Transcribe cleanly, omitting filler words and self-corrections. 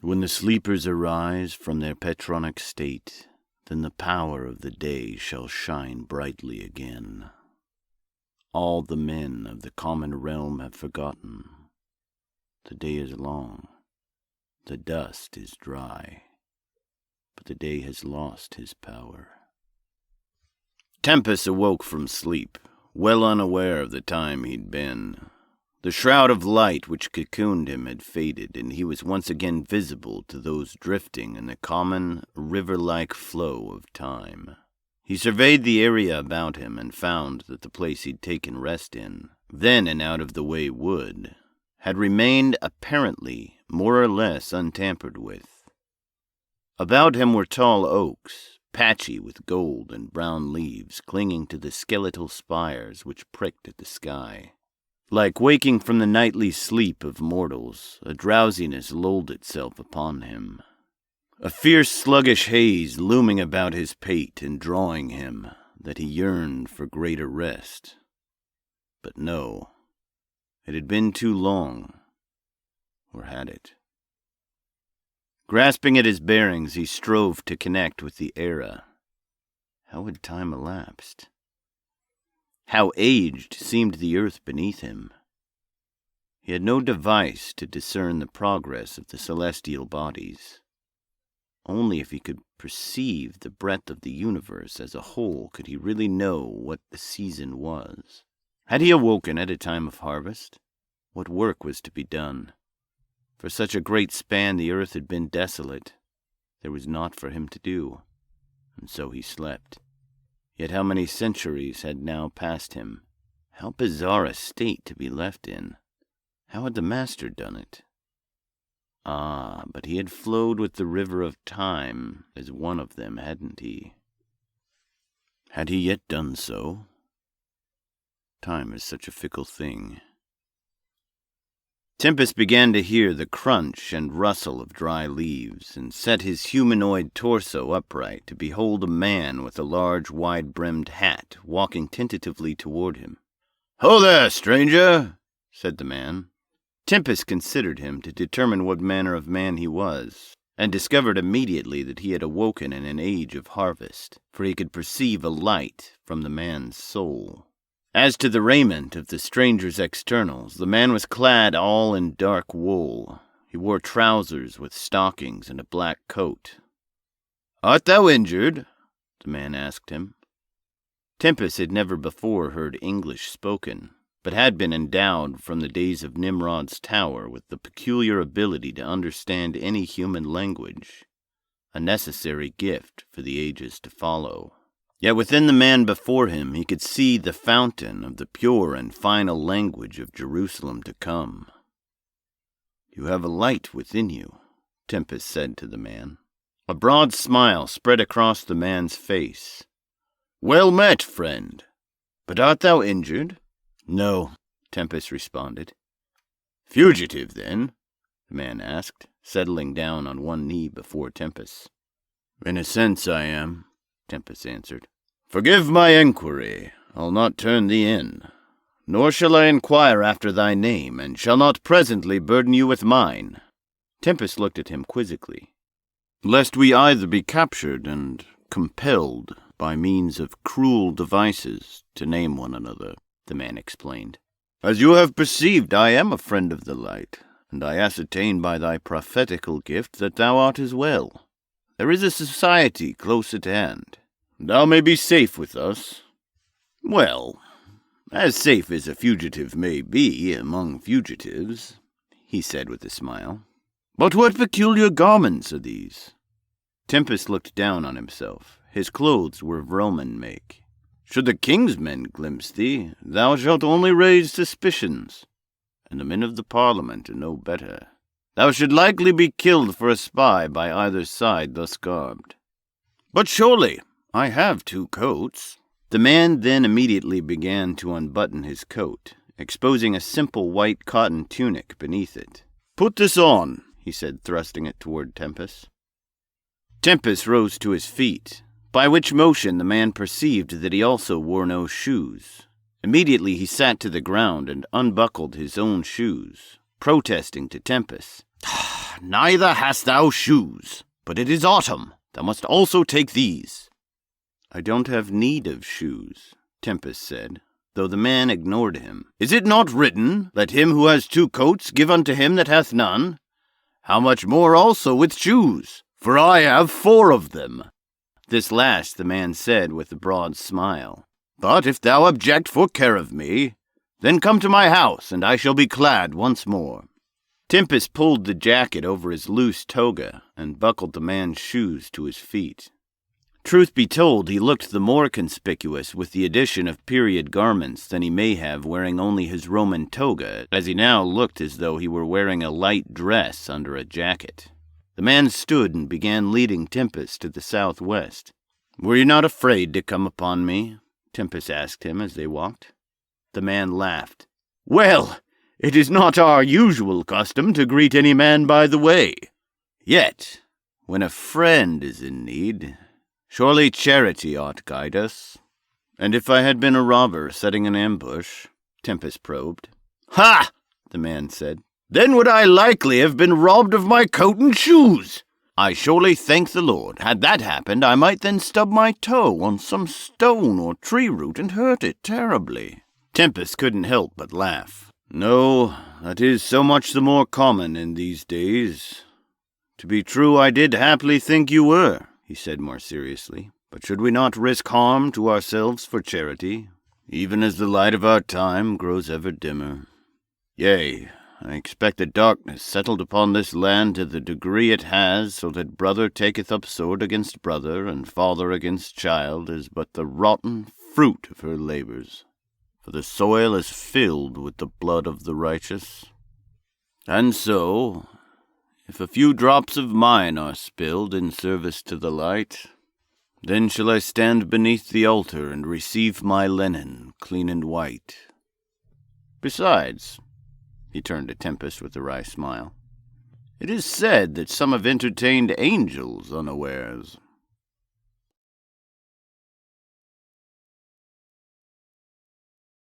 When the sleepers arise from their petronic state, then the power of the day shall shine brightly again. All the men of the common realm have forgotten. The day is long, the dust is dry, but the day has lost his power. Tempest awoke from sleep, well unaware of the time he'd been. The shroud of light which cocooned him had faded, and he was once again visible to those drifting in the common, river-like flow of time. He surveyed the area about him and found that the place he'd taken rest in, then an out-of-the-way wood, had remained apparently more or less untampered with. About him were tall oaks, patchy with gold and brown leaves clinging to the skeletal spires which pricked at the sky. Like waking from the nightly sleep of mortals, a drowsiness lulled itself upon him. A fierce sluggish haze looming about his pate and drawing him, that he yearned for greater rest. But no, it had been too long, or had it? Grasping at his bearings, he strove to connect with the era. How had time elapsed? How aged seemed the earth beneath him. He had no device to discern the progress of the celestial bodies. Only if he could perceive the breadth of the universe as a whole could he really know what the season was. Had he awoken at a time of harvest? What work was to be done? For such a great span the earth had been desolate. There was naught for him to do, and so he slept. Yet how many centuries had now passed him? How bizarre a state to be left in. How had the master done it? Ah, but he had flowed with the river of time as one of them, hadn't he? Had he yet done so? Time is such a fickle thing. Tempest began to hear the crunch and rustle of dry leaves, and set his humanoid torso upright to behold a man with a large, wide-brimmed hat walking tentatively toward him. "Ho there, stranger," said the man. Tempest considered him to determine what manner of man he was, and discovered immediately that he had awoken in an age of harvest, for he could perceive a light from the man's soul. As to the raiment of the stranger's externals, the man was clad all in dark wool. He wore trousers with stockings and a black coat. "Art thou injured?" the man asked him. Tempest had never before heard English spoken, but had been endowed from the days of Nimrod's tower with the peculiar ability to understand any human language, a necessary gift for the ages to follow. Yet within the man before him he could see the fountain of the pure and final language of Jerusalem to come. "You have a light within you," Tempest said to the man. A broad smile spread across the man's face. "Well met, friend. But art thou injured?" "No," Tempest responded. "Fugitive, then?" the man asked, settling down on one knee before Tempest. "In a sense I am," Tempest answered. "Forgive my enquiry. I'll not turn thee in. Nor shall I inquire after thy name, and shall not presently burden you with mine." Tempest looked at him quizzically. "Lest we either be captured and compelled by means of cruel devices to name one another," the man explained. "As you have perceived, I am a friend of the light, and I ascertain by thy prophetical gift that thou art as well. There is a society close at hand. Thou may be safe with us. Well, as safe as a fugitive may be among fugitives," he said with a smile. "But what peculiar garments are these?" Tempest looked down on himself. His clothes were of Roman make. "Should the king's men glimpse thee, thou shalt only raise suspicions, and the men of the parliament are no better. Thou should likely be killed for a spy by either side thus garbed." "But surely I have 2 coats." The man then immediately began to unbutton his coat, exposing a simple white cotton tunic beneath it. "Put this on," he said, thrusting it toward Tempest. Tempest rose to his feet, by which motion the man perceived that he also wore no shoes. Immediately he sat to the ground and unbuckled his own shoes, protesting to Tempest. neither hast thou shoes, but it is autumn. Thou must also take these. I don't have need of shoes, Tempest said, though the man ignored him. Is it not written, Let him who has 2 coats give unto him that hath none? How much more also with shoes? For I have 4 of them. This last the man said with a broad smile. But if thou object for care of me, then come to my house, and I shall be clad once more. Tempest pulled the jacket over his loose toga and buckled the man's shoes to his feet. Truth be told, he looked the more conspicuous with the addition of period garments than he may have wearing only his Roman toga, as he now looked as though he were wearing a light dress under a jacket. The man stood and began leading Tempest to the southwest. Were you not afraid to come upon me? Tempest asked him as they walked. The man laughed. Well, it is not our usual custom to greet any man by the way. Yet, when a friend is in need, surely charity ought guide us. And if I had been a robber setting an ambush, Tempest probed. Ha! The man said. Then would I likely have been robbed of my coat and shoes. I surely thank the Lord. Had that happened, I might then stub my toe on some stone or tree root and hurt it terribly. Tempest couldn't help but laugh. No, that is so much the more common in these days. To be true, I did haply think you were, he said more seriously. But should we not risk harm to ourselves for charity, even as the light of our time grows ever dimmer? Yea, I expect that darkness settled upon this land to the degree it has, so that brother taketh up sword against brother, and father against child, is but the rotten fruit of her labors. For the soil is filled with the blood of the righteous. And so, if a few drops of mine are spilled in service to the light, then shall I stand beneath the altar and receive my linen clean and white. Besides, he turned to Tempest with a wry smile, it is said that some have entertained angels unawares.